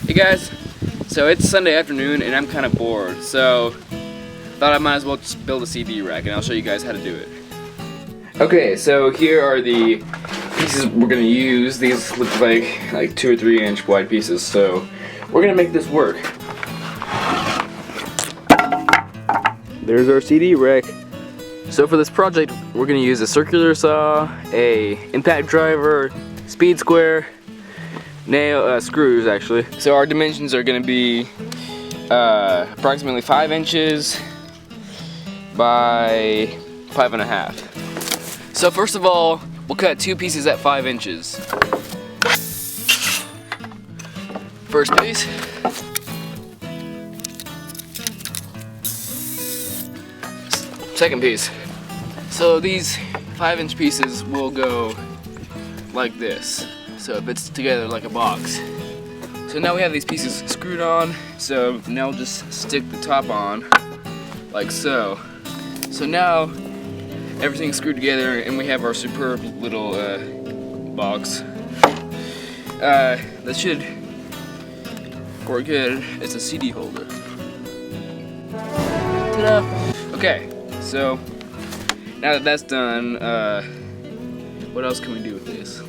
Hey guys, so it's Sunday afternoon and I'm kind of bored, so thought I might as well just build a CD rack and I'll show you guys how to do it. Okay, so here are the pieces we're gonna use. These look like 2 or 3 inch wide pieces, so we're gonna make this work. There's our CD rack. So for this project, we're gonna use a circular saw, a impact driver, speed square, screws actually. So our dimensions are gonna be approximately 5 inches by 5.5. So first of all, we'll cut 2 pieces at 5 inches. First piece. Second piece. So these 5-inch pieces will go like this. So it fits together like a box. So now we have these pieces screwed on. So now we'll just stick the top on like so. So now everything's screwed together and we have our superb little box. That should work good. It's a CD holder. Ta-da! Okay. So, now that that's done, what else can we do with this?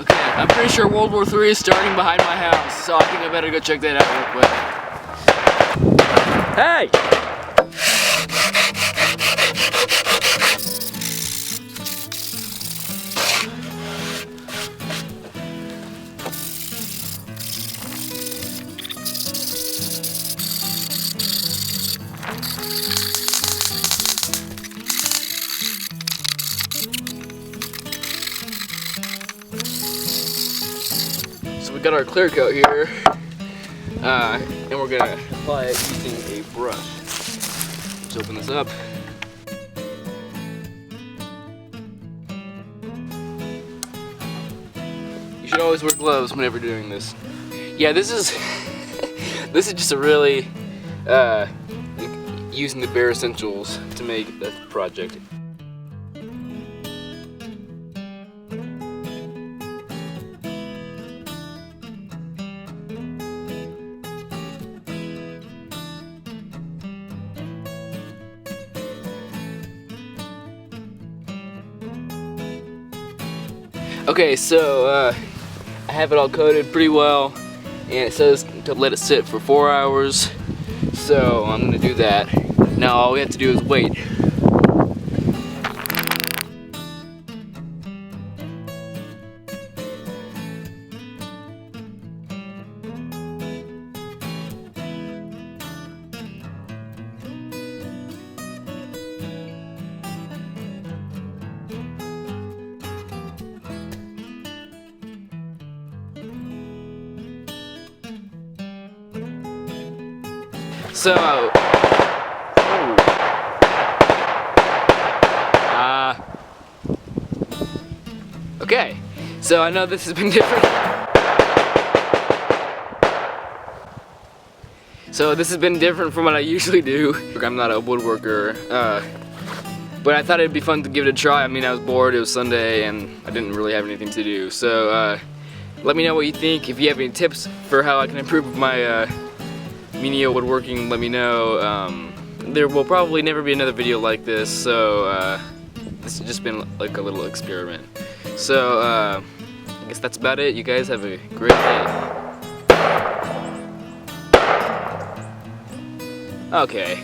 Okay, I'm pretty sure World War III is starting behind my house, so I think I better go check that out real quick. Hey! We got our clear coat here, and we're gonna apply it using a brush. Let's open this up. You should always wear gloves whenever doing this. Yeah, this is this is just a really using the bare essentials to make the project. Okay, so I have it all coated pretty well, and it says to let it sit for 4 hours, so I'm gonna do that. Now all we have to do is wait. So, okay, so I know this has been different. So this has been different from what I usually do. I'm not a woodworker, but I thought it'd be fun to give it a try. I mean, I was bored, it was Sunday, and I didn't really have anything to do. So, let me know what you think. If you have any tips for how I can improve my, menial woodworking, let me know. There will probably never be another video like this, so this has just been like a little experiment. So I guess that's about it. You guys have a great day. Okay.